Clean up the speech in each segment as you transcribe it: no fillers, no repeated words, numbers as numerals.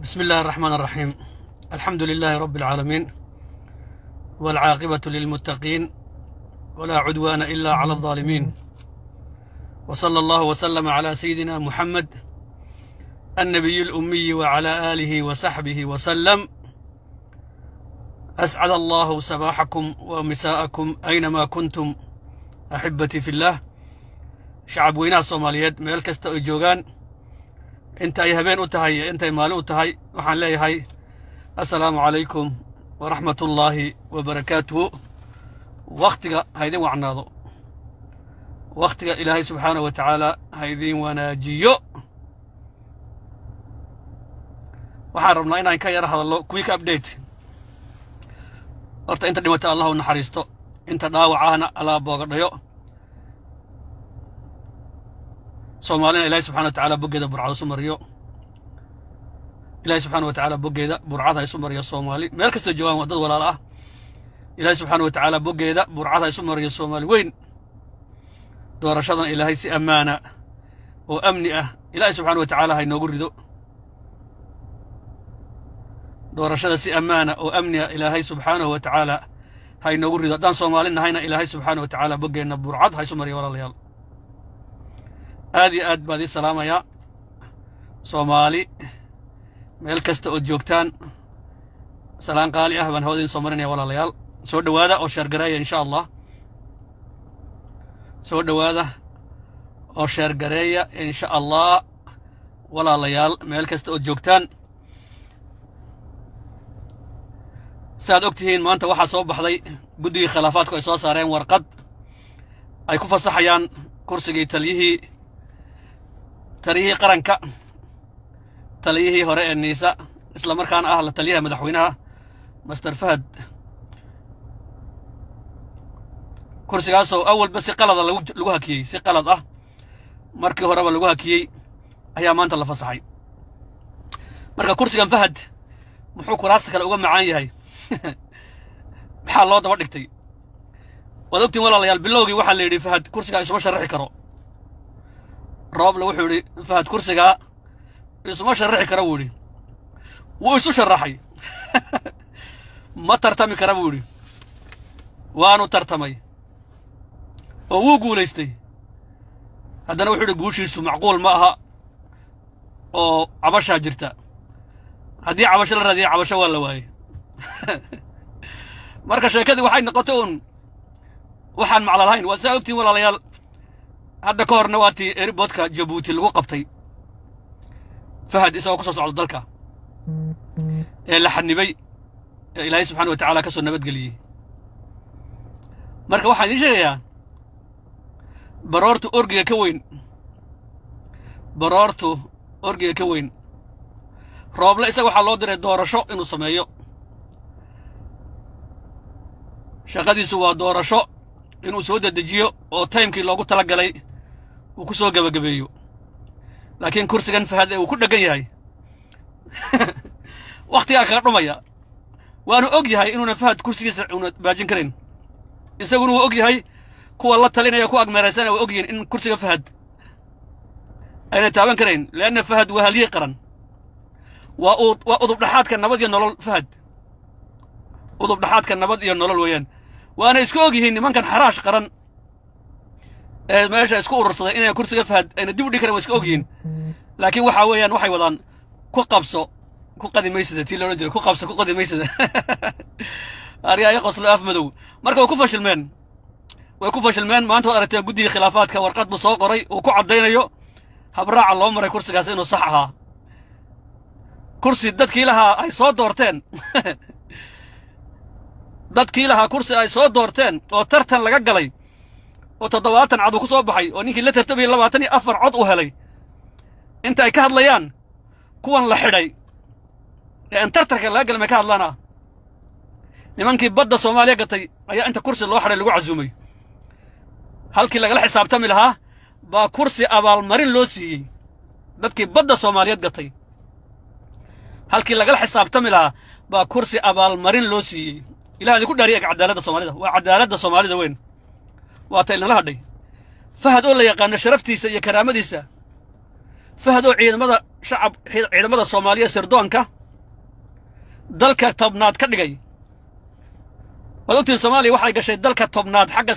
بسم الله الرحمن الرحيم. الحمد لله رب العالمين، والعاقبة للمتقين، ولا عدوان إلا على الظالمين. وصلى الله وسلم على سيدنا محمد النبي الأمي وعلى آله وصحبه وسلم. أسعد الله صباحكم ومساءكم أينما كنتم أحبتي في الله. شعب وينها الصوماليات مeel kasta ay joogaan, inta ay habeen u tahay iyo inta ay maalin u tahay, waxaan leeyahay assalaamu calaykum waraxmatullaahi wabarakaatuhu. waqtiga ha idin wacnaado, waqtiga ilaahay subxaanahu wa tacaala ha idin wanaajiyo. waxaan rabnaa inaan ka yara hadallo quick update. horta inta dhimata allah u naxariisto, inta dhaawacahna allah boogadhayo. soomaalina ilaahay subxana wa tacaala boggeeda burcada isu mariyo. ilaahay subxaana wa tacaala boggeeda burcada isu mariyo. soomaali meel kastoo joogaan waa dad walaal ah. ilaahay subxaana wa tacaala boggeeda burcada isu mariyo soomaali weyn. doorashadan ilaahay si ammaana oo amni ah ilaahay subxaana wa tacaala ha inoogu rido. doorashada si ammaana oo amni ah ilaahay subxaanahu wa tacaala ha inoogu rido. haddaan soomaali nahayna ilaahay subxaana wa tacaala boggeenna burcad ha isu mariyo walaalayaal. aad iyo aad baad ii salaamayaa soomaali meel kasta ood joogtaan. salaan qaali ah baan hawada idin soo marinaya walaalayaal. soo dhowaada oo sheergareeya insha allah. soo dhowaada oo sheergareeya insha allah walaalayaal meel kasta ood joogtaan. saaad og tihiin maanta waxaa soo baxday guddigii khilaafaadku ay soo saareen warqad ay ku fasaxayaan kursigii taliyihii qaranka, taliyihii hore ee niisa, isla markaana ah la taliyaha madaxweynaha master fahad. kursigaasoo awalba si qalada lagu hakiyey, si qalad ah markii horeba lagu hakiyey ayaa maanta la fasaxay. marka kursigan fahad muxuu kuraasta kale uga macaan yahay? maxaa loo daba dhigtay? waad ogtiin walaalayaal, bilowgii waxaa la yidhi fahad kursigaa isuma sharrixi karo. rooble wuxuu yidhi fahad kursigaa isuma sharrixi kara buu yidhi. wuu isu sharraxay. ma tartami kara buu yidhi. waanu tartamay oo wuu guulaystay. haddana wuxuu yidhi guushiisu macquul ma aha oo cabashaa jirta. haddii cabasho la raadiyay cabasho waa la waayey. marka sheekadii waxay noqotay uun waxaan macla lahayn. waad saa ogtiin walaalayaal, hadda ka horna waa tii eriboodka jabuuti lagu qabtay fahad isagoo ka soo socda dalka ee la xanibay ee ilaahay subxaana wa tacaala ka soo nabadgeliyey. marka waxaan idiin sheegayaa baroortu orgiga ka weyn, baroortu orgiga ka weyn. rooble isaga waxaa loo diray doorasho inuu sameeyo. shaqadiisu waa doorasho inuu soo dedejiyo oo taymkii loogu tala galay uu ku soo gebagabeeyo. laakiin kursigan fahad ee uu ku dheggan yahay wakhtigaa kaga dhumaya. waanu og yahay inuuna fahad kursigiisa una baajin karayn. isaguna wuu og yahay, kuwa la talinaya ku agmeeraysana waa og yihiin in kursiga fahad ayna taaban karayn. leanna fahad waa haliyey qaran, waa udubdhaxaadka nabad iyo nolol. fahad udubdhaxaadka nabad iyo nolol weeyaan. waana isku og yihiin nimankan xaraash qaran ee meesha isku urursaday inay kursiga fahad ayna dib u dhigi karan waa isku og yihiin. laakiin waxaa weeyaan waxay wadaan ku qabso ku qadi maysada, tii loodhan jiray ku qabso ku qadi maysada. aryaaya qoslo af madow. marka way ku fashilmeen, way ku fashilmeen. maanta waad aragtay guddigii khilaafaadka warqad buu soo qoray uu ku caddaynayo habraaca loo maray kursigaas inuu sax ahaa. kursi dadkii lahaa ay soo doorteen dadkii lahaa kursi ay soo doorteen oo tartan laga galay oo 70 cad uu ku soo baxay oo ninkii la tartamayay 24 cod uu helay. inta ay ka hadlayaan kuwan la xidhay ee aan tartanka laga galay ma ka hadlaana. nimankii badda Soomaaliya gatay ayaa inta kursi loo xidhay lagu casuumay. halkii lagala xisaabtami lahaa baa kursi abaalmarin loo siiyey dadkii badda Soomaaliyeed gatay. halkii lagala xisaabtami lahaa baa kursi abaalmarin loo siiyey. ilaah idinku dhaariya cadaaladda Soomaalida. waa cadaaladda Soomaalida weyn. waa ta ilnala hadhay. fahad oo la yaqaano sharaftiisa iyo karaamadiisa. fahad oo ciidamada Soomaaliya sirdoonka dalka tobnaad ka dhigay waad ogtiin soomaaliya waxay gashay dalka tobnaad xagga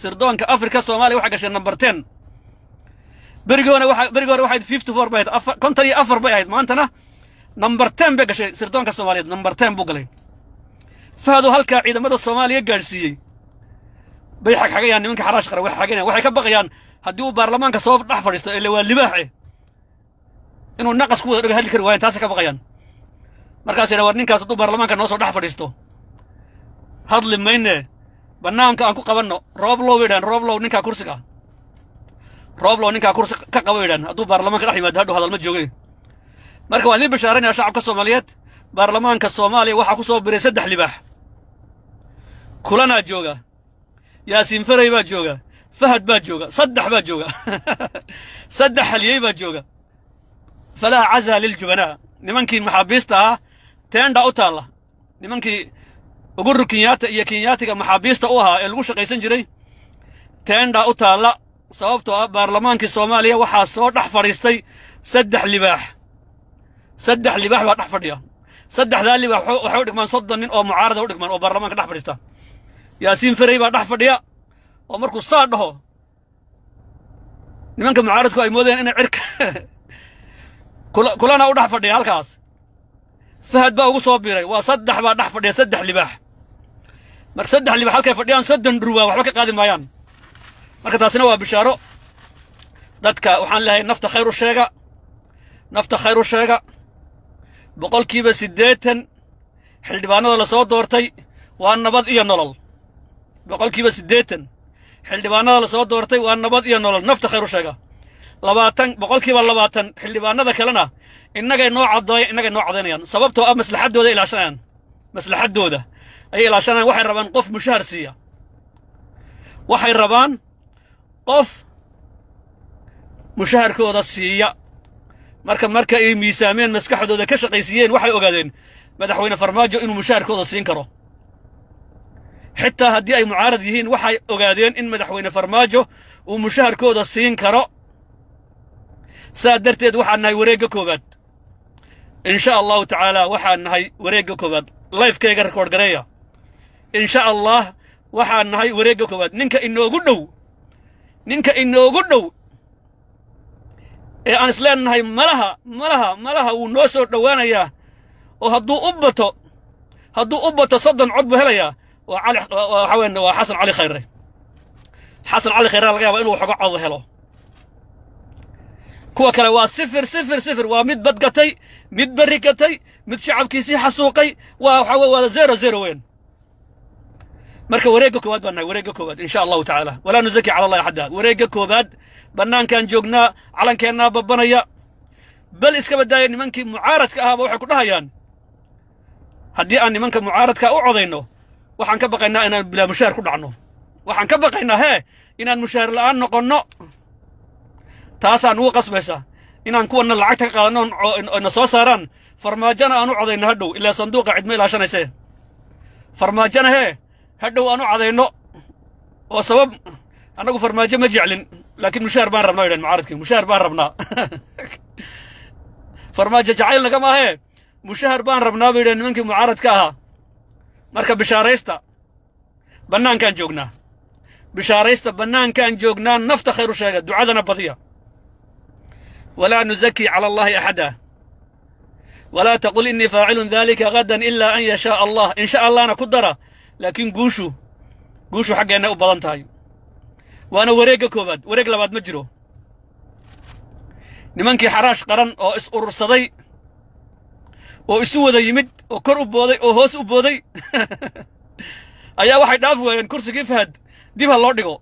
sirdoonka afrika soomaaliya waxay gashay number 10 berigii hore waxay 54 bay ahayd 54 bay ahayd maantana number 10 bay gashay sirdoonka soomaaliyeed number 10 buu galay fahadu halka ciidamada soomaaliya gaarsiiyey bay xagxagayaan nimanka xaraash qara waxay ka baqayaan haddii uu baarlamaanka soo dhex fadhiisto ee waa libaaxe inuu naqas ku wada dhaga hadli kari waayeen taas ka baqayaan markaas ila war ninkaas hadduu baarlamaanka noo soo dhex fadhiisto hadli mayne banaanka aan ku qabanno rooblow ninka kursiga kursi ka qabo yidhaan hadduu baarlamaanka dhex yimaado hadhow hadal ma joogay marka waan idin bashaaranayaa shacabka soomaaliyeed baarlamaanka soomaaliya waxaa ku soo biray 3 libaax kulanaa jooga yaasiin faray baa jooga fahad baa jooga 3 baa jooga 3 haliyey baa jooga falaa caza liljubanaa nimankii maxaabiista ah teenda u taalla nimankii ugu kenyaatiga maxaabiista u ahaa ee lagu shaqaysan jiray teenda u taalla sababtoo ah baarlamaankii soomaaliya waxaa soo dhex fadhiistay 3 libaax baa dhex fadhiya 3daa libaax waxay u dhigmaan 30 nin oo mucaarada u dhigmaan oo baarlamaanka dhex fadhiista yaasiin faray baa dhex fadhiya oo markuu saa dhaho nimanka mucaaradku ay moodeen inay cirka kulana u dhex fadhiya halkaas fahad baa ugu soo biiray waa 3 baa dhex fadhiya 3 libaax marka 3 libaax halkay fadhiyaan 30 dhurwaa waxba ka qaadi maayaan marka taasina waa bishaaro dadka waxaan leeyahay nafta khayru sheega boqolkiiba 80 xildhibaanada la soo doortay waa nabad iyo nolol boqolkiiba 80 xildhibaanada la soo doortay waa nabad iyo nolol nafta khayru sheega 20 xildhibaanada kalena innagay noo codaynayaan sababtoo ah maslaxadooda ay ilaashanayaan waxay rabaan qof mushahar siiya waxay rabaan qof mushaharkooda siiya marka ay miisaameen maskaxdooda ka shaqaysiiyeen waxay ogaadeen madaxweyne farmaajo inuu mushaharkooda siin karo xitaa haddii ay mucaarad yihiin waxay ogaadeen in madaxweyne farmaajo uu mushaharkooda siin karo saa darteed waxaan nahay wareegga koowaad insha allahu tacaala waxaan nahay wareegga koowaad lifekayga record gareeya insha allah waxaan nahay wareegga koowaad ninka inoogu dhow ee aan isleenahay malaha wuu noo soo dhowaanayaa oo hadduu u bato 30 cod buu helayaa waa xasan cali khayre laga yaabaa inuu xogo cod helo kuwa kale waa 0 waa mid badgatay mid berri gatay mid shacabkiisii xasuuqay waa 0 weyn marka wareegga koowaad baan nahay wareegga koowaad insha allahu tacaala walaa nuzaki cala allahi axada wareegga koowaad bannaankaan joognaa calankeenaa babbanaya bal iska badaaya nimankii mucaaradka ahaaba waxay ku dhahayaan haddii aan nimanka mucaaradka u codayno waxaan ka baqaynaa inaan bilaa mushaar ku dhacno waxaan ka baqaynaa inaan mushaar la'aan noqonno taasaan ugu qasbaysa inaan kuwanna lacagta ka qaadanno na soo saaraan farmaajana aan u codayno hadhow ilaa sanduuqa cidma ilaashanaysee farmaajana hadhow aan u cadayno oo sabab annagu farmaajo ma jeclin laakiin mushaar baan rabnaa yidhan mucaaradkii mushaar baan rabnaa farmaajo jacayl nagama mushaar baan rabnaa bay yidhan nimankii mucaaradka ahaa marka bishaaraysta bannaankaan joognaa nafta khayru sheega ducadana badiya walaa nuzaki cala allahi axada walaa taqul innii faacilun dalika gadan ilaa an yashaaa allah insha allahna ku dara laakiin guushu xaggeenna u badan tahay waana wareegga koowaad wareeg labaad ma jiro nimankii xaraash qaran oo is urursaday oo isu wada yimid oo kor u booday oo hoos u booday ayaa waxay dhaaf waayeen kursigii fahad dib ha loo dhigo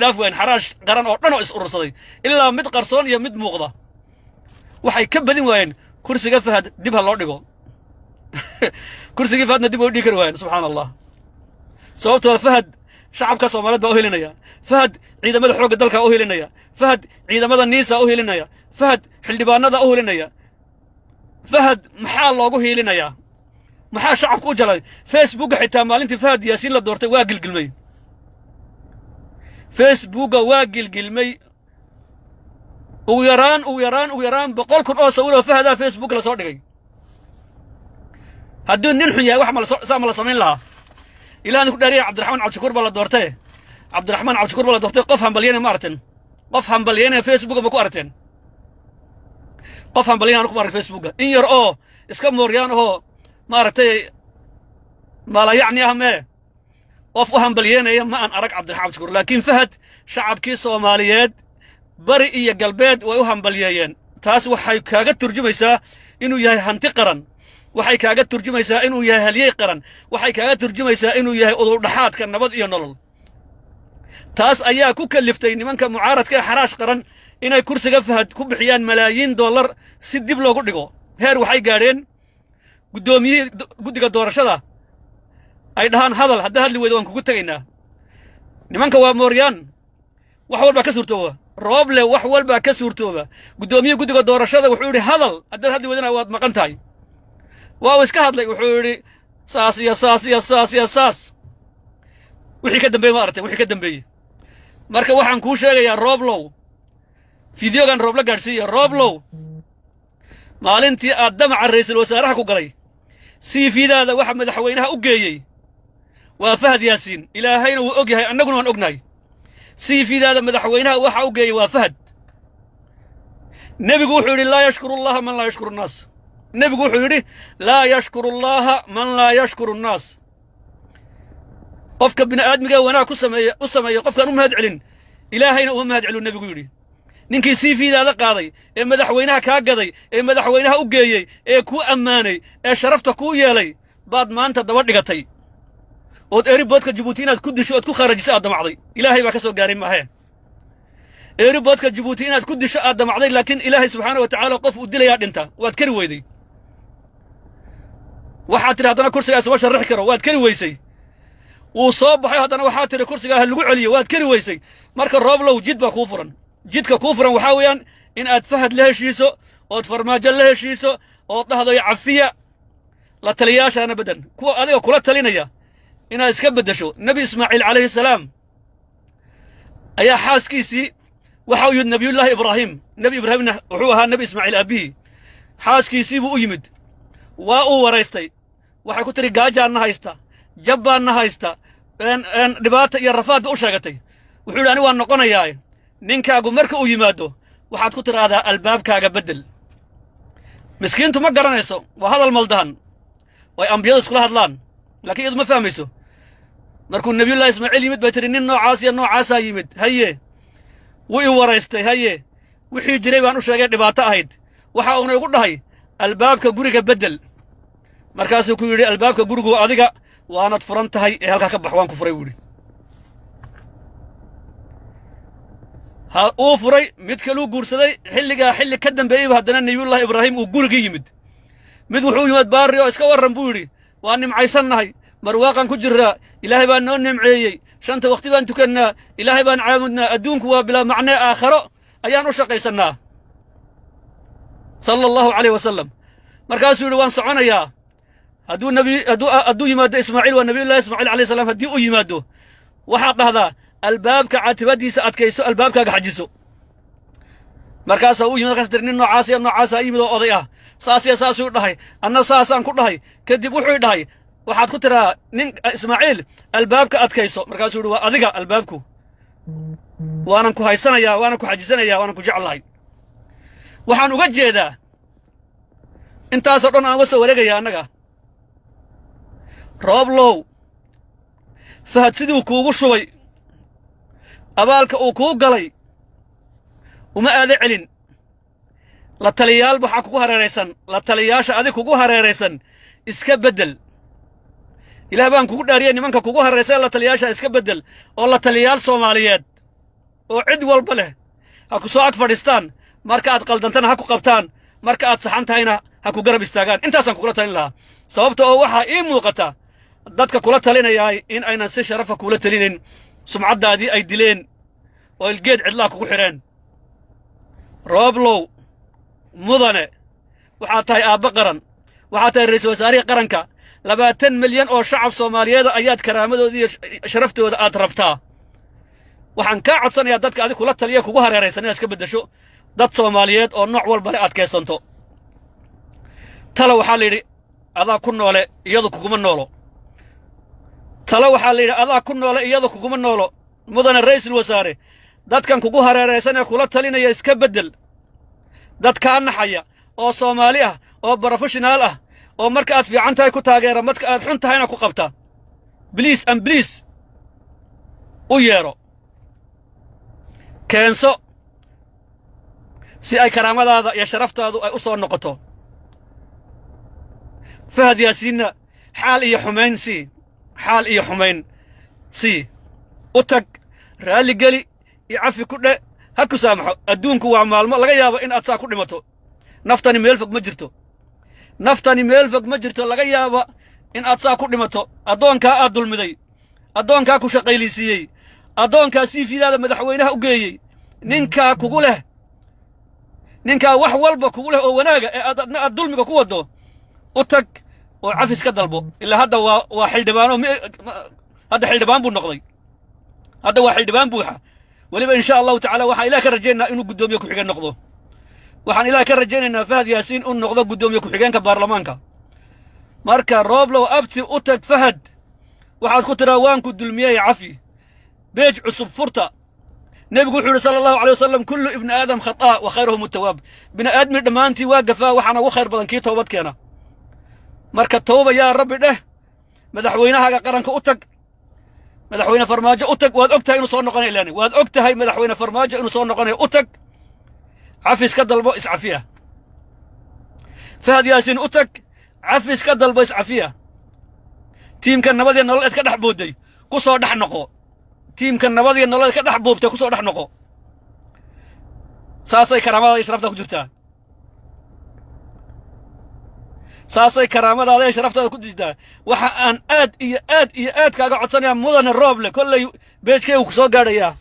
dhaaf waayeen xaraash qaran oo dhan oo is urursaday ilaa mid qarsoon iyo mid muuqda waxay ka badin waayeen kursiga fahad dib ha loo dhigo kursigii fahadna dib u dhigi kari waayeen subxaan allah sababtoo fahad shacabka soomaaliyeed baa u helinaya fahad ciidamada xoogga dalka u helinaya fahad ciidamada niisa u helinaya fahad xildhibaanada u helinaya fahad maxaa loogu hiilinayaa maxaa shacabku u jalay facebooka xitaa maalintii fahad yaasiin la doortay waa gilgilmay facebooka waa gilgilmay ugu yaraan boqol kun oo sawir oo fahada Facebook la soo dhigay hadduu nin xun yahay wax ma la samayn lahaa ilaahay ku dhaariya Cabdiraxmaan Cabdishakuur baa la doortay Cabdiraxmaan Cabdishakuur baa la doortay qof hambalyeena ma aragteen qof hambalyeena Facebook ma ku aragteen qof hambalyeena ku arag Facebook in yar oo iska mooryaan oo ma aragtay mala yacni ahme qof u hambalyeena ma aan arag Cabdiraxmaan Cabdishakuur laakiin fahad shacabkii Soomaaliyeed bari iyo galbeed way u hambalyeeyeen taas waxay kaaga turjumaysaa inuu yahay hanti qaran waxay kaaga turjumaysaa inuu yahay halyey qaran waxay kaaga turjumaysaa inuu yahay udul dhaxaadka nabad iyo nolol taas ayaa ku kaliftay nimanka mucaaradka xaraash qaran inay kursiga fahad ku bixiyaan malaayiin dollar si dib loogu dhigo heer waxay gaadheen gudoomiye guddiga doorashada ay dhahaan hadal hadda hadli weydo waan kugu tagaynaa nimanka waa mooryaan wax walba ka suurtooba rooble wax walba ka suurtooba gudoomiye guddiga doorashada wuxuu yidhi hadal hadda hadli weydana waad maqan tahay waa iska hadlay wuxuu yidhi saas wixii ka dambeeyey ma aragtay wixii ka dambeeyey marka waxaan kuu sheegayaa rooblow fideogan roob la gaadhsiiya rooblow maalintii aad damaca ra'iisul wasaaraha ku galay siifidaada waxa madaxweynaha u geeyey waa fahad yaasiin ilaahayna wuu og yahay annaguna waan ognahay siifidaada madaxweynaha waxa u geeyey waa fahad nebigu wuxuu yidhi laa yashkuru allaha man laa yashkuru nnaas nebigu wuxuu yidhi laa yashkuru allaha man laa yashkuru nnaas qofka bini aadmiga wanaag u sameeya qofkaan u mahad celin ilaahayna uma mahad celu nebigu yidhi ninkii siifidaada qaaday ee madaxweynaha kaa gaday ee madaxweynaha u geeyey ee kuu ammaanay ee sharafta kuu yeelay baad maanta daba dhigatay ood eeriboodka Jabuuti inaad ku disho ood ku kharajisay aad damacday ilaahay baa ka soo gaaray maahe eeriboodka Jabuuti inaad ku disho aad damacday laakiin ilaahay subxaanahu wa tacaala qof uu dilayaa dhinta waad kari weyday waxaad tiri haddana kursigaa isuma sharrixi karo waad kari weysay wuu soo baxay haddana waxaad tiri kursigaa ha lagu celiyo waad kari weysay marka rooblow jid baa kuu furan jidka kuu furan waxaa weeyaan in aad fahad la heshiiso ood farmaajo la heshiiso ood dhahdo cafiya la taliyaashaana beddan kuwa adiga kula talinaya inaad iska beddesho nebi ismaaciil calayhi salaam ayaa xaaskiisii waxa uu yidhi nebiyullaahi ibraahim nebi ibraahimna wuxuu ahaa nebi ismaaciil aabbihii xaaskiisii buu u yimid waa uu waraystay waxay ku tiri gaajaanna haysta jabbaanna haysta dhibaata iyo rafaad ba u sheegatay wuxuu yidhi ani waan noqonayaa ninkaagu marka uu yimaado waxaad ku tiraahdaa albaabkaaga beddel miskiintu ma garanayso waa hadal maldahan way ambiyadu iskula hadlaan laakiin iyadu ma fahmayso markuu nebiyullaahi ismaaciil yimid bay tiri nin noocaas iyo noocaasaa yimid haye wuu i waraystay haye wixii jiray baan u sheegay dhibaato ahayd waxa uuna igu dhahay albaabka guriga beddel markaasuu ku yidhi albaabka gurigu adiga waanad furan tahay ee halkaa ka bax waan ku furay buu yidhi uu furay mid kaluu guursaday xilligaa xilli ka dambeeyeyba haddana nebiyullaahi ibraahim uu gurigii yimid mid wuxuu yimid baarri oo iska warran buu yidhi waa nimcaysannahay marwaaqaan ku jirraa ilaahay baan noo nimceeyey shanta waqti baan tukannaa ilaahay baan caabudnaa adduunku waa bilaa macnee aakharo ayaan u shaqaysannaa sala allahu calayh wasalam markaasuu yidhi waan soconayaa hadduu yimaado ismaaciil waa nebiyullahi ismaaciil calayhi salaam haddii uu yimaado waxaad dhahdaa albaabka caatibadiisa adkayso albaabkaaga xajiso markaasaa u yimid markaas tiri nin noocaas iyo noocaasaa yimid oo oday ah saas iyo saasuu dhahay anna saasaan ku dhahay kadib wuxuu dhahay waxaad ku tiraa nin ismaaciil albaabka adkayso markaasuu yidhi waa adiga albaabku waanan ku haysanayaa waanan ku xajisanayaa waanan ku jeclahay waxaan uga jeedaa intaasoo dhan aan uga soo wareegaya annaga rooblow fahad siduu kuugu shubay abaalka uu kuu galay uma aada celin la taliyaal waxaa kugu hareeraysan la taliyaasha adig kugu hareeraysan iska beddel ilaah baan kugu dhaariyey nimanka kugu hareeraysan la taliyaasha iska beddel oo la taliyaal Soomaaliyeed oo cid walba leh ha ku soo ag fadhiistaan marka aad qaldantana ha ku qabtaan marka aad saxan tahayna ha ku garab istaagaan intaasaan kugula talin lahaa sababta oo waxaa ii muuqata dadka kula talinayaa in aynan si sharafa kula talinin sumcaddaadii ay dileen oo ilgeed cidlaa kugu xidheen rooblow mudane waxaad tahay aabba qaran waxaad tahay ra'iisul wasaarihii qaranka 20 milyan oo shacab Soomaaliyeed ayaad karaamadooda iyo sharaftooda aad rabtaa waxaan kaa codsanayaa dadka adiga kula taliya kugu hareeraysan inaad iska beddesho dad Soomaaliyeed oo nooc walba leh adkaysanto talo waxaa la yidhi adaa ku noole iyadu kuguma noolo talo waxaa la yidhi adaa ku noole iyadu kuguma noolo mudane ra'iisul wasaare dadkan kugu hareeraysan ee kula talinaya iska beddel dad kaa naxaya oo Soomaali ah oo professional ah oo marka aad fiican tahay ku taageera marka aad xun tahayna ku qabta please and please u yeero keenso si ay karaamadaada iyo sharaftaadu ay u soo noqoto Fahad Yaasiinna xaal iyo xumayn si u tag raali geli iyo cafi ku dhe ha ku saamaxo adduunku waa maalmo laga yaabo in aad saa ku dhimato naftani meel fog ma jirto laga yaabo in aad saa ku dhimato addoonkaa aad dulmiday addoonkaa ku shaqayliisiiyey addoonkaa siifidaada madaxweynaha u geeyey ninkaa kugu leh ninkaa wax walba kugu leh oo wanaaga ee aad dulmiga ku waddo u tag oo cafis ka dalbo ilaa hadda waa xildhibaano hadda xildhibaan buu noqday hadda waa xildhibaan buuxa weliba insha allahu tacaala waxaan ilaah ka rajaynaynaa inuu guddoomiye ku-xigeen noqdo waxaan ilaah ka rajaynaynaa Fahad Yaasiin uu noqdo guddoomiye ku-xigeenka baarlamaanka marka rooblow abti u tag Fahad waxaad ku tiraa waan ku dulmiyey cafi beej cusub furta nebigu wuxuu yidhi sala allahu calay wasalam kullu ibni aadam khataa wa khayruhum atawaab bini aadmi dhammaantii waa gafaa waxaana ugu khayr badan kii toobad keena marka tooba yaa rabbi dheh madaxweynahaaga qaranka u tag madaxweyne farmaajo u tag waad og tahay inuu soo noqonayo ilaani waad og tahay madaxweyne farmaajo inuu soo noqonayo u tag cafis ka dalbo iscafiya Fahad Yaasiin u tag cafis ka dalbo iscafiya tiimka nabad iyo nolol eed ka dhex boodday ku soo dhex noqo tiimka nabad iyo nolol eed ka dhex boobtay ku soo dhex noqo saasay karaamadaada iyo sharaftaada ku jirtaa saasay karaamadaada iyo sharaftaada ku jirtaa waxa aan aad kaaga codsanayaa mudane Rooble kollay beejkaygu ku soo gaadhayaa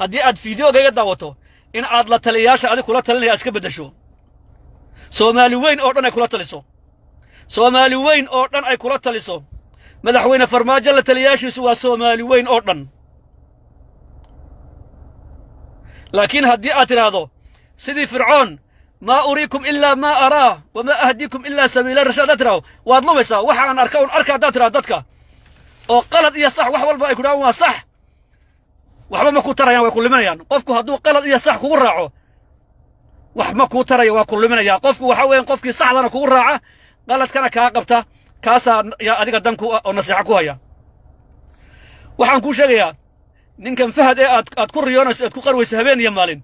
haddii aad fiidiyogayga daawato in aad la taliyayaasha adig kula talinaya aad iska beddesho Soomaali weyn oo dhan ay kula taliso Soomaali weyn oo dhan ay kula taliso madaxweyne farmaajo la taliyayaashiisu waa Soomaali weyn oo dhan laakiin haddii aad tiraahdo sidii fircoon ما أريكم إلا ما أراه وما أهديكم إلا سبيل الرشاد أتراو وأطلب يسا وحان أركون أركا داترا داتكا أو قلد إيا صح وحوال با يكون صح وحما ما كو ترى يا وكل من يعني قفكو هدو قلد إيا صح كو راعو وحما كو ترى يا وكل من يا قفكو وحاوين قفكي صح لنا كو راعه قلد كان كاقبتا كاسا يا أديك دنكو أو نصيحة كو هيا وحان كو شغيا نينكن فهد إيه أد كو ريونس أد كو قروي سهبين يا مالين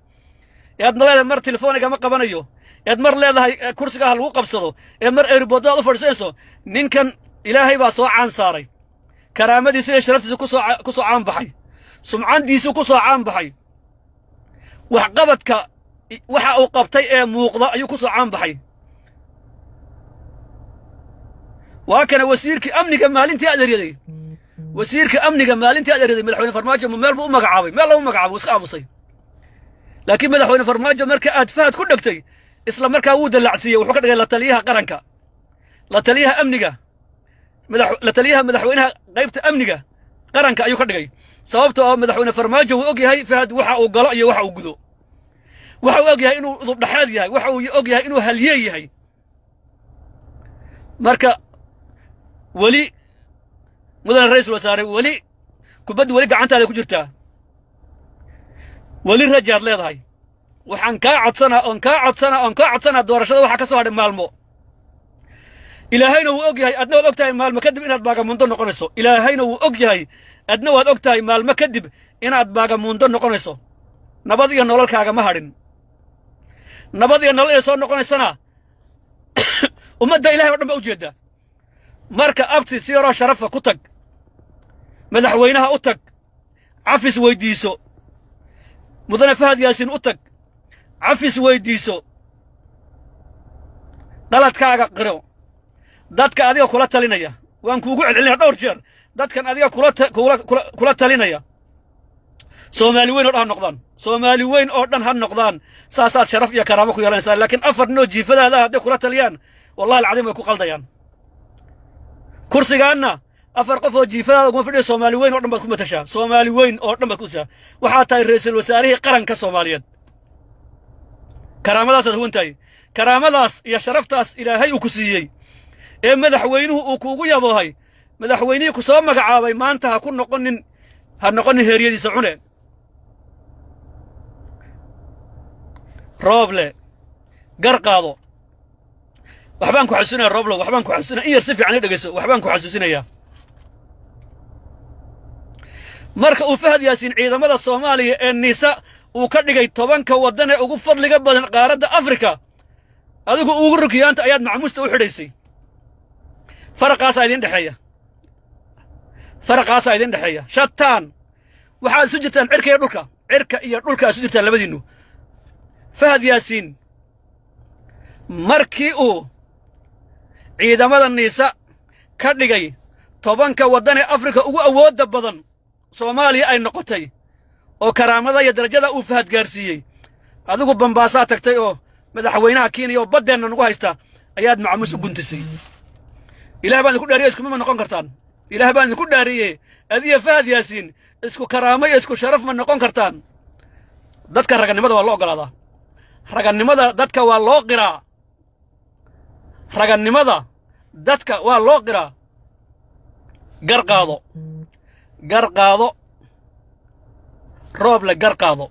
yaad naleeda mar telefooniga ma qabanayo yaad mar leedahay kursiga hal uu qabsado ee mar airboodada u fadhiisanayso ninkan ilaahay baa soo caan saaray karaamadiisa iyo sharaftiisa ku soo caan baxay sumcandiisa ku soo caan baxay wax qabadka waxa uu qabtay ee muuqda ayuu ku soo caan baxay waa kana wasiirka amniga maalintii adeeriyaday madaxweyne farmaajo meel buu u magacaabay meel lagu magacaabo iska aamusay laakiin madaxweyne farmaajo marka aad Fahad ku dhagtay isla markaa wuu dalaacsiiyey wuxuu ka dhigay la taliyaha qaranka la taliyaha amniga madaxweynaha qaybta amniga qaranka ayuu ka dhigay sababtoo ah madaxweyne farmaajo uu og yahay Fahad waxa uu galo iyo waxa uu gudo waxa uu og yahay inuu udub dhaxaad yahay waxa uu og yahay inuu halyeey yahay marka wali mudane ra'iisul wasaare wali kubaddu wali gacantaada ku jirtaa wali rajaad leedahay waxaan kaa codsanaa doorashada waxa ka soo hadhay maalmo ilaahayna wuu og yahay adna waad og tahay maalmo kadib inaad baagamuundo noqonayso ilaahayna wuu og yahay adna waad og tahay maalmo kadib inaad baagamuundo noqonayso nabad iyo nololkaaga ma hadhin nabad iyo nolol ee soo noqonaysana ummadda ilaahay oo dhan ba u jeeda marka abti si yaroo sharafa ku tag madaxweynaha u tag cafis weydiiso mudane Fahad Yaasiin u tag cafis weydiiso qaladkaaga qiro dadka adiga kula talinaya waan kuugu celcelinaya dhowr jeer dadkan adiga kula talinaya Soomaali weyn oo dhan ha noqdaan saasaad sharaf iyo karaamo ku yeelanaysaa laakiin afar noo jiifadaada hadday kula taliyaan wallahi alcadiim way ku qaldayaan kursigaanna afar qof oo jiifadaada kuma fadhiyo Soomaali weyn oo dhan baad ku matashaa Soomaali weyn oo dhan baad ku matashaa waxaa tahay ra'iisul wasaarihii qaranka Soomaaliyeed karaamadaas huwantay karaamadaas iyo sharaftaas ilaahay uu ku siiyey ee madaxweynuhu uu kuugu yaboohay madaxweynihii ku soo magacaabay maanta ha noqonin heeriyadiisa cune rooble gar qaado waxbaan ku xasuusinaya rooblo waxbaan ku xasuusinaya in yar si fiican i dhegeyso waxbaan ku xasuusinayaa marka uu Fahad Yaasiin ciidamada Soomaaliya ee niisa uu ka dhigay 10 waddan ee ugu fadliga badan qaaradda Afrika adigu ugu rukiyaanta ayaad macmuusta u xidhaysay farqaas idin dhexeeya shataan waxaad isu jirtaan cirka iyo dhulka isu jirtaan labadiinnu Fahad Yaasiin markii uu ciidamada niisa ka dhigay 10 waddan ee Afrika ugu awoodda badan Soomaaliya ay noqotay oo karaamada iyo darajada uu Fahad gaarsiiyey adigu Bambaasaa tagtay oo madaxweynaha Kenya oo baddeena nagu haysta ayaad macmuus u guntisay ilaah baan ku dhaariyay isku ma noqon kartaan ilaah baan ku dhaariyay adiga Fahad Yaasiin isku karaamo iyo isku sharaf ma noqon kartaan dadka raganimada waa loo ogolaadaa raganimada dadka waa loo qiraa raganimada dadka waa loo qiraa gar qaado rooble gar qaado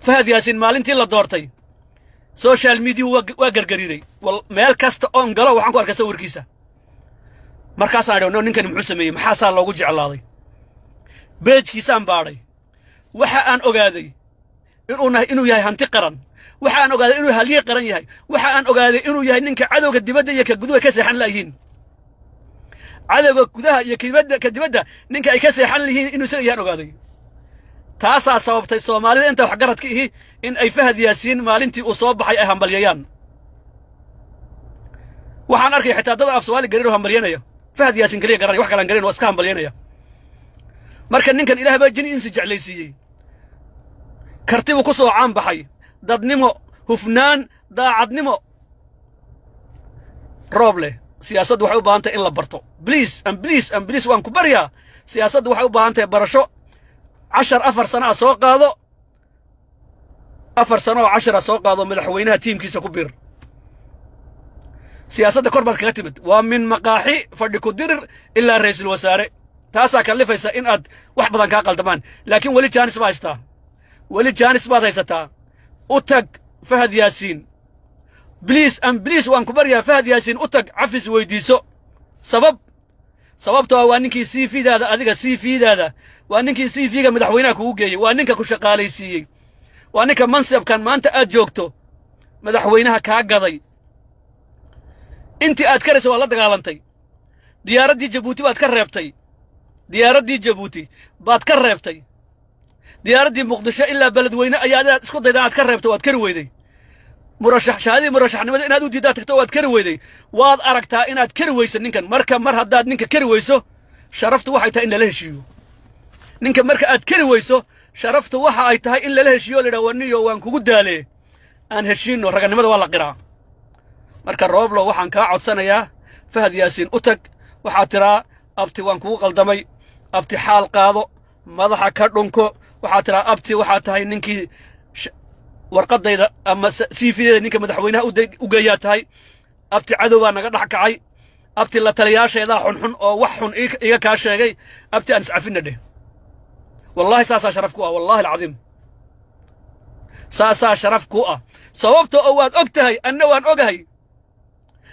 Fahad Yaasiin maalintii la doortay social media waa gargariiray meel kasta oon galo waxaan ku arkay sawirkiisa markaasaan idhi ninkani muxuu sameeyey maxaasaa loogu jeclaaday beejkiisaan baadhay waxa aan ogaaday inuu yahay hanti qaran waxa aan ogaaday inuu haliyey qaran yahay waxa aan ogaaday inuu yahay ninka cadowga dibadda iyo ka gudaha ka seexan laayihiin cadowga gudaha iyo ka dibadda ninka ay ka seexan lihiin inuu isaga yaan ogaaday taasaa sababtay Soomaalida inta wax garadka ihi in ay Fahad Yaasiin maalintii uu soo baxay ay hambalyeeyaan waxaan arkay xitaa dad af Soomaali garin oo hambalyeynaya Fahad Yaasiin kaliya garan wax kale aan garin oo iska hambalyeynaya marka ninkan Ilaah baa jini insi jeclaysiiyey kartibu ku soo caan baxay dadnimo hufnaan daacadnimo rooble siyaasaddu waxay u baahan tahay in la barto please waan ku baryaa siyaasaddu waxay u baahan tahay barasho 4 sano soo qaado 4 sano oo 10 soo qaado madaxweynaha tiimkiisa ku bir siyaasadda kor baad kaga timid waa min maqaaxi fadhi ku dirir ilaa ra'iisul wasaare taasaa kalifaysa in aad wax badan ka qaldamaan laakiin wali jaanis baad haysataa u tag Fahad Yaasiin please waan ku baryaa Fahad Yaasiin u tag cafis weydiiso sababtoo waa ninkii CV-daada adiga CV-daada waa ninkii CV-ga madaxweynaha kugu geeyey waa ninka ku shaqaalaysiiyey waa ninka mansabkan maanta aad joogto madaxweynaha kaa gaday intii aad karayso waa la dagaalantay diyaaraddii Jabuuti baad ka reebtay diyaaraddii Muqdisho ilaa beledweyne ayaa isku dayday aad ka reebto waad kari weyday murashaxnimada inaad u diidaa tagto waad kari weyday waad aragtaa inaad kari weyso ninkan mar haddaad ninka kari weyso sharaftu waxay tahay in lala heshiiyo ninka marka aad kari weyso sharaftu waxa ay tahay in lala heshiiyo la dhawaniyo waan kugu daalee aan heshiino raganimada waa la qiraa marka rooblo waxaan kaa codsanayaa Fahad Yaasiin u tag waxaad tiraa abti waan kugu qaldamay abti xaal qaado madaxa ka dhunko waxaad tiraa abti waxaad tahay ninkii warqadayda ama CV-deeda ninka madaxweynaha u geeyaa tahay abti cadow baa naga dhex kacay abti la taliyaasheedaa xunxun oo wax xun iga kaa sheegay abti aan iscafinna dheh wallahi saasaa sharaf ku ah wallahi alcadiim saasaa sharaf ku ah sababtoo oo waad og tahay anna waan ogahay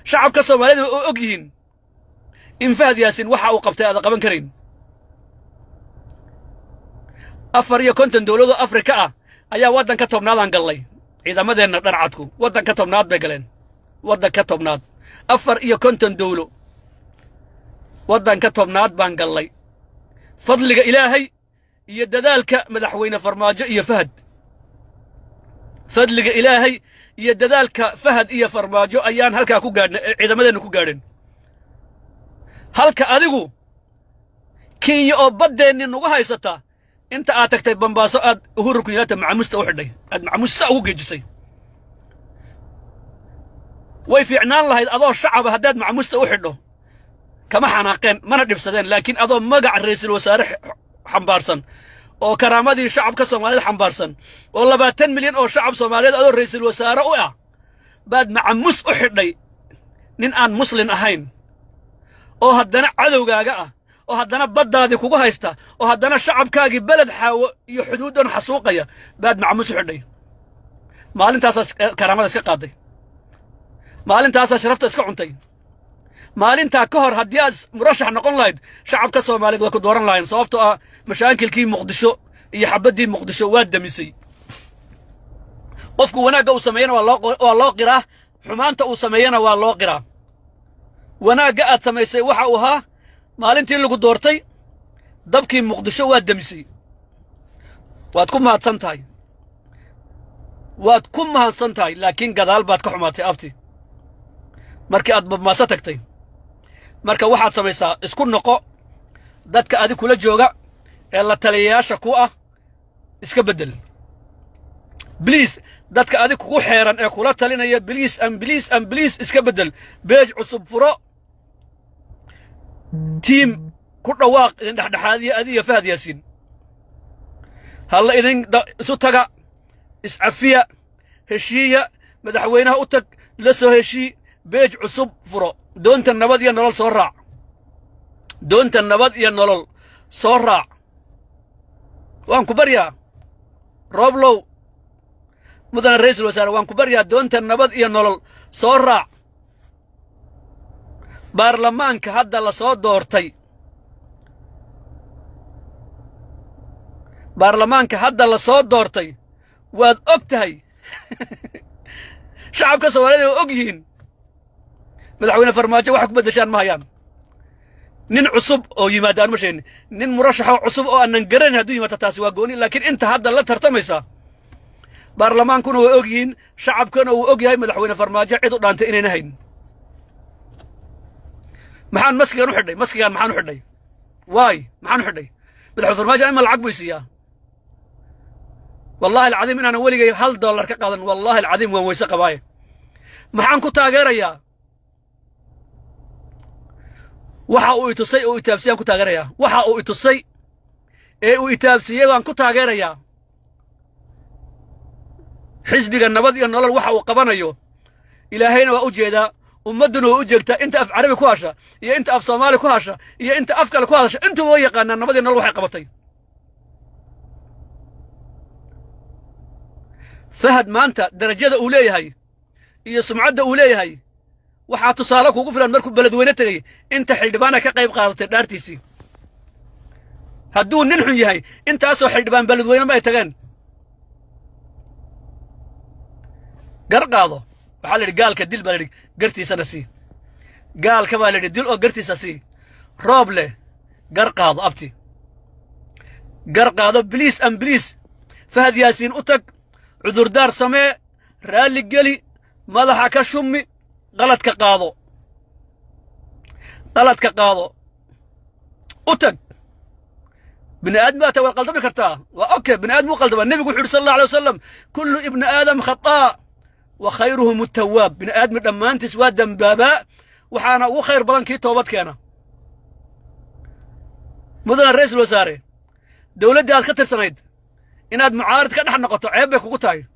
shacabka Soomaalida oo og yihiin in Fahad Yaasiin waxa uu qabtay aad qaban karayn 54 dawlado Afrika ah ayaa waddanka tobnaadaan galay ciidamadeenna dharcadku waddanka tobnaad bay galeen waddanka tobnaad 54 dawlo waddanka tobnaad baan galay fadliga ilaahay iyo dadaalka madaxweyne Farmaajo iyo Fahad fadliga ilaahay iyo dadaalka Fahad iyo Farmaajo ayaan halka ku gaadhnay ciidamadeena ku gaadheen halka adigu Kenya oo baddeena nagu haysata inta aad tagtay Bambaaso aad Uhuru Kenyatta macmuusta u xidhay aad macmuusta ugu geejisay way fiicnaan lahayd adoo shacab haddaad macmuusta u xidho kama xanaaqeen mana dhibsadeen laakiin adoo magac ra'iisul wasaare xambaarsan oo karaamadii shacabka Soomaaliyeed xambaarsan oo 20 milyan oo shacab Soomaaliyeed adoo ra'iisul wasaare u ah baad macamus u xidhay nin aan muslim ahayn oo haddana cadowgaaga ah oo haddana baddaadii kugu haysta oo haddana shacabkaagii beled xaawo iyo xuduudan xasuuqaya baad macamus u xidhay maalintaasaas karaamada iska qaaday maalintaasaa sharafta iska cuntay maalintaa ka hor haddii aad murashax noqon lahayd shacabka Soomaaliyeed waa ku dooran lahayn sababtoo ah mashaakilkii Muqdisho iyo xabaddii Muqdisho waa damisay qofku wanaagga uu sameeyana waa loo qiraa xumaanta uu sameeyana waa loo qiraa wanaagga aad samaysay waxa uu ahaa maalintii lagu doortay dabkii Muqdisho waa damisay waad ku mahadsan tahay laakiin gadaal baad ka xumaatay abti markii aad babmaasa tagtay marka waxaad samaysaa isku noqo dadka adiga kula jooga ee la taliyayaasha ku ah iska bedel please dadka adiga kugu xeeran ee kula talinaya please iska bedel beej cusub furo team ku dhawaaq dhexdhexaadiya adiga Fahad Yaasiin halla idin isu taga iscafiya heshiiya madaxweynaha u tag la soo heshii beej cusub furo doonta nabad iyo nolol soo raac waan ku baryaa Rooblow mudane ra'iisul wasaare waan ku baryaa doonta nabad iyo nolol soo raac baarlamaanka hadda la soo doortay waad og tahay shacabka Soomaaliyeed waa og yihiin madaxweyne farmaajo waxa ku bedeshaan ma hayaan nin cusub oo yimaadaan ma sheegin nin murashax cusub oo aanan garan hadduu yimaado taasi waa gooni laakiin inta hadda la tartamaysa baarlamaankuna waa og yihiin shacabkuna uu og yahay madaxweyne farmaajo cid u dhaantay inayna hayn maxaan maskigan u xidhay maxaan u xidhay madaxweyne farmaajo ama lacag buu siiyaa والله العظيم إن أنا ولي $1 كقاضن والله العظيم وين ويسق باي محن كنت أجريا وحا ويتصي ويتابسي كنت أجريا وحا ويتصي ويتابسي وان كنت أجريا حزبي النبض إن الله وحا وقبنا يو إلى هنا وأجيدا ومدن وأجيتا أنت أف عربي كواشة يا أنت أف صومالي كواشة يا أنت أف كلا كواشة أنت ويقنا النبض إن الله وحا قبطي فهد ما أنت درجة أولية هاي هي سمعة أولية هاي وحاط صالك وقفل المركب بلدوينتي أنت حلبانا كقيب قاضي دارتيسي هدون ننحي هاي أنت أسو حلبان بلدوينة ما يتغن قرقاضو وحال قال كدل بلدي قرتي سنسي قال كما لدي دل أو قرتي سسي روبلي قرقاضو أبتي قرقاضو بليس فهد ياسين أتك عذر دار سماء رالي قلي ماذا كشمي غلط كقاضو أتك بن آدم أتوى قلدم كرتاه وأوكي بن آدم قلدم النبي يقول صلى الله عليه وسلم كل ابن آدم خطاء وخيرهم التواب بن آدم لما أنت سواد دم بابا وحانا وخير بدن كي توبت كان مدن الرئيس الوزاري دولة دي الخطر سنيد إن آد معارض كان نحن نقطع عيبك وقطعي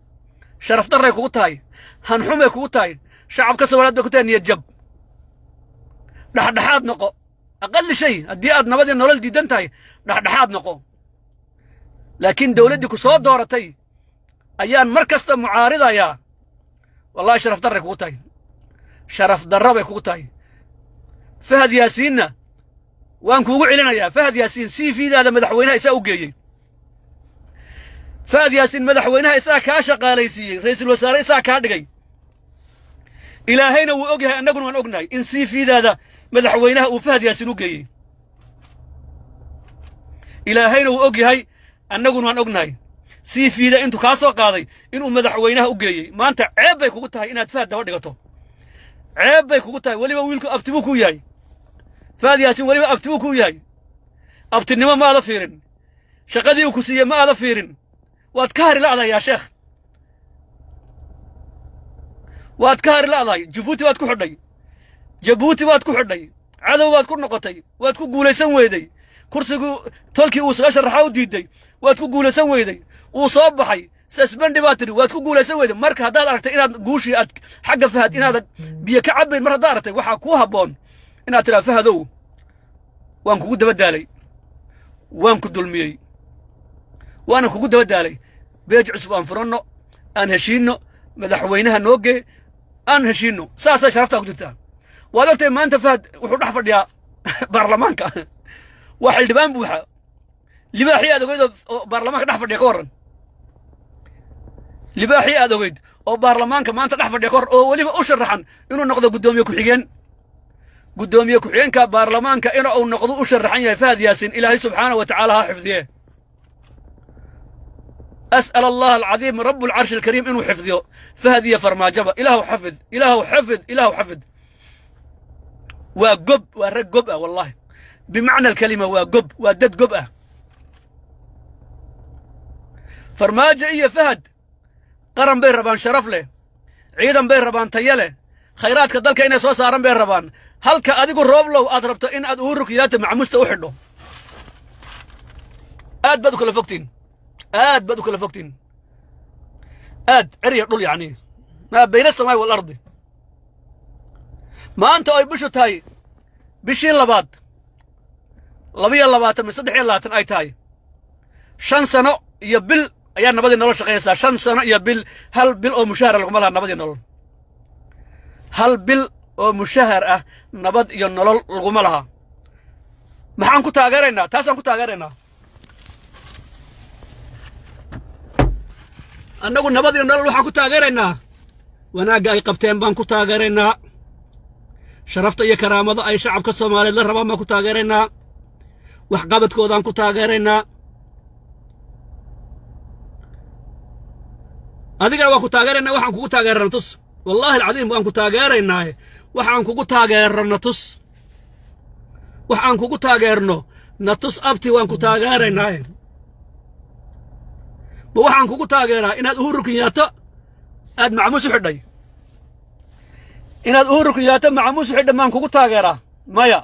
شرف درك وقطعي هنحمك وقطعي شعب كسر ولاد بكتين يتجب دحاد نقو أقل شيء أدي أد نبدي نولد دي دنتاي دحاد نقو لكن دولتي كصوت دورتي أيان مركز معارضة يا والله شرف درك وقطعي شرف دربك وقطعي فهد ياسين وانكو وعلنا يا فهد ياسين سي في هذا مدحوينها يساوي جيي فهد ياسين مدحوينها يسا كاشا قاليسي رئيس الوزراء يسا كادغي إلهينا وأوجه أنقول وأن أقناي إن سي في هذا مدحوينها وفهد ياسين وجيي إلهينا وأوجه أنقول وأن أقناي سي في ذا أنتو كاسو قاضي إنه مدحوينها وجيي ما أنت عيبك وقتها إن أتفاد دورتو عيبك وقتها ولي ويلكو أبتبوكو ياي فهد ياسين ولي أبتبوكو ياي أبتنما ما هذا فيرن شقدي وكسية ما هذا فيرن واتكاري لا يا شيخ واتكاري لا جبوتي واتكو حدي جبوتي واتكو حدي عدو واتكو نقطي واتكو قوليسان ويدي كرسيكو تولكي وسغا شرحاو ديدي waad ku guulaysan weyday uu soo baxay sasbandi baa tiri waad ku guulaysan weyday marka haddaad aragtay inaad guushii aad xagga fahad inaadan biyo ka cabayn mar haddaad aragtay waxaa kuu habboon inaad tidhaa fahadow waan kugu daba daalay waan ku dulmiyey waana kugu daba daalay beej cusub aan furanno aan heshiinno madaxweynaha noo gee aan heshiinno saasay sharaftaa ku jirtaa waad ogtahay maanta fahad wuxuu dhex fadhiyaa baarlamaanka waa xildhibaan buuxa libaaxii aad ogeyd oo baarlamaanka dhex fadhiya ka warran libaaxii aad ogeyd oo baarlamaanka maanta dhex fadhiya ka warran oo weliba u sharaxan inuu noqdo guddoomiye ku-xigeenka baarlamaanka inuu noqdo u sharaxan yahay fahad yaasiin ilaahay subxaanahu wa tacaala ha xifdiye أسأل الله العظيم رب العرش الكريم إنه حفظه فهذه فرماجبة إله حفظ وقب ورق والله بمعنى الكلمة وقب ودد قبأ فرماجة إيه فهد قرن بين ربان شرف له عيدا بين ربان تيله خيرات كذلك إن سوى صارن بين ربان هل كأديكو روبلو أضربت إن أدورك يات مع مستوحده آد بدو كل فقتين آد عري دول يعني ما بين السماء والأرض ما أنت أي بشو تاي بشين لباد لبي اللبات من صدح اللاتن أي تاي شان سنة يبل أيان نبدي نلو شقيسا شان سنة يبل هل بل أو مشاهر لكم الله نبدي نلو هل بل أو مشاهر نبدي نلو لكم الله محان كنت أغارينا تاسم كنت أغارينا annagu nabad iyo nolol waxaan ku taageeraynaa wanaagga ay qabteen baan ku taageeraynaa sharafta iyo karaamada ay shacabka Soomaaliyeed la rabaan baan ku taageeraynaa wax qabadkoodaan ku taageeraynaa adigana waan ku taageeraynaa waxaan kugu taageerana tus wallahi alcadiim waan ku taageeraynaa waxaan kugu taageerana tus waxaan kugu taageerno na tus abti waan ku taageeraynaa ma waxaan kugu taageeraa inaad Uhuru Kenyatta aad macmuus u xidhay inaad Uhuru Kenyatta macmuus u xidhay maan kugu taageeraa maya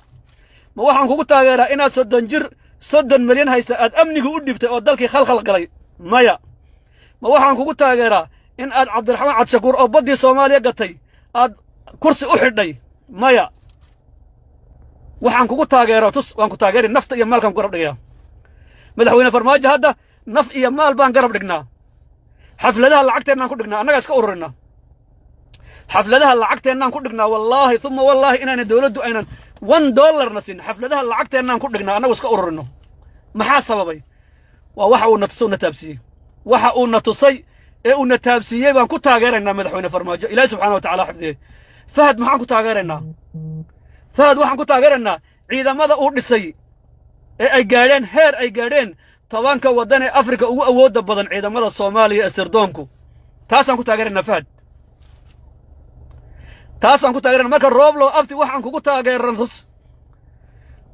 ma waxaan kugu taageeraa inaad 30 milyan haysta aad amniga u dhibtay oo dalkii khalkhal galay maya ma waxaan kugu taageeraa in aad Cabdiraxmaan Cabshakuur oo badii Soomaaliya gatay aad kursi u xidhay maya waxaan kugu taageeraa tus waan ku taageerin nafta iyo maalkan ku rabdhigaa madaxweyne farmaajo hadda naf iyo maal baan garab dhignaa xafladaha lacagteennaan ku dhignaa annaga iska ururinaa xafladaha lacagteennaan ku dhignaa wallaahi uma wallaahi inayna dawladdu aynan $1 na siin xafladaha lacagteennaan ku dhignaa annagu iska ururino maxaa sababay waa waxa uu na tusay na taabsiiyey waxa uu na tusay ee uu na taabsiiyey baan ku taageeraynaa madaxweyne farmaajo ilaahay subxaanahu wa tacaala xifdiye fahad maxaan ku taageeraynaa fahad waxaan ku taageeraynaa ciidamada uu dhisay ee ay gaadheen heer ay gaadheen tobanka waddan ee Afrika ugu awoodda badan ciidamada Soomaaliya ee sirdoonku taasaan ku taageeraynaa fahad taasaan ku taageeraynaa marka rooblo abti waxaan kugu taageeran tus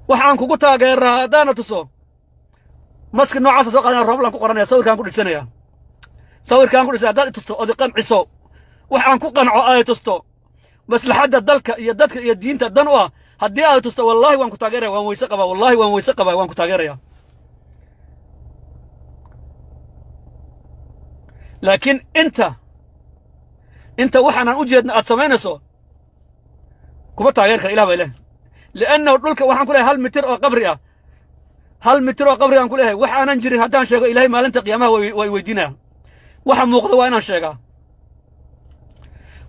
waxaan kugu taageeraa haddaana tuso maski noocaasa soo qaadanaya rooblaan ku qoranaya sawirkaan ku dhisanaya sawirkaan ku dhisay haddaad i tusto ood i qanciso waxaan ku qanco ay tusto maslaxadda dalka iyo dadka iyo diinta dan u ah haddii ay tusto wallaahi waan ku taageeraya waan weyse qabaa wallaahi waan weyse qabaa waan ku taageeraya laakiin inta waxaanan u jeedna aad samaynayso kuma taageer kara ilaah baa ilaah li'annahu dhulka waxaan ku leeyahay 1 mitir oo qabri ah 1 mitir oo qabri aan ku leeyahay waxaanan jirin haddaan sheego ilaahay maalinta qiyaamaha way weydiinaya waxa muuqda waa inaan sheegaa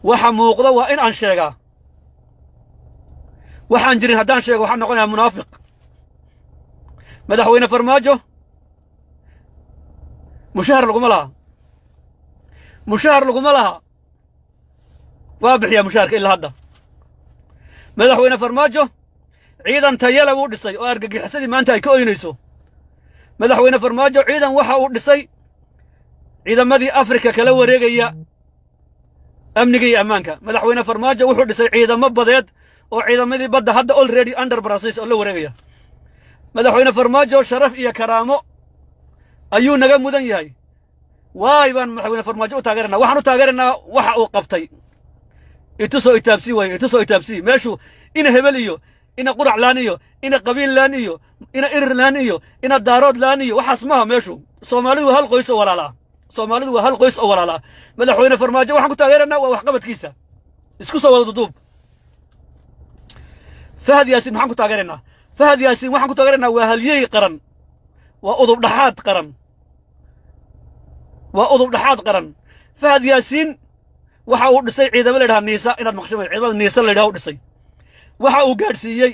waxa muuqda waa in aan sheegaa waxaan jirin haddaan sheego waxaan noqonayaa munaafiq madaxweyne farmaajo mushahar laguma laha waa bixiyaa mushaharka ilaa hadda madaxweyne farmaajo ciidan tayale wuu dhisay oo argagixisadii maanta ay ka oynayso madaxweyne farmaajo ciidan waxa uu dhisay ciidamadii Afrika kala wareegaya amniga iyo ammaanka madaxweyne farmaajo wuxuu dhisay ciidamo badeed oo ciidamadii badda hadda already under process oo la wareegaya madaxweyne farmaajo sharaf iyo karaamo ayuu naga mudan yahay waay baan madaxweyne farmaajo u taageeranaa waxaan u taageeranaa waxa uu qabtay itusoo itaabsi meeshu in hebel iyo ina qurac laan iyo ina qabiil laan iyo ina irir laan iyo ina daarood laan iyo waxaas maaha meeshu soomaalidu waa hal qoys oo walaalaa soomaalidu waa hal qoys oo walaalaa madaxweyne farmaajo waxaan ku taageeranaa waa waxqabadkiisa isku soo wada duduub fahad yaasiin maxaan ku taageeranaa fahad yaasiin waxaan ku taageeranaa waa halyey qaran waa udub dhaxaad qaran waa udub dhaxaad qaran fahad yaasiin waxa uu dhisay ciidamo la yidhaha niisa inaad maqshamay ciidamada niisa la yidhaha u dhisay waxa uu gaadhsiiyey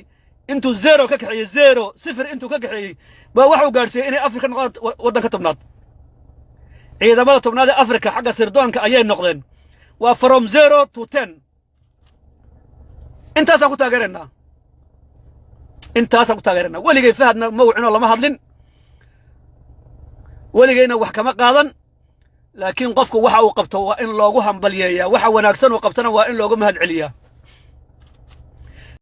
intuu zero ka kaxeeyey zero sifir intuu ka kaxeeyey baa waxa uu gaadhsiiyey inay afrika noqdaan waddanka tobnaad ciidamada tobnaad ee afrika xagga sirdoonka ayay noqdeen waa from 0 to 10 intaasaan ku taageeraynaa intaasaan ku taageeraynaa weligay fahadna mawcino lama hadlin weligayna wax kama qaadan laakiin qofku waxa uu qabto waa in loogu hambalyeeyaa waxa wanaagsan uu qabtana waa in loogu mahad celiyaa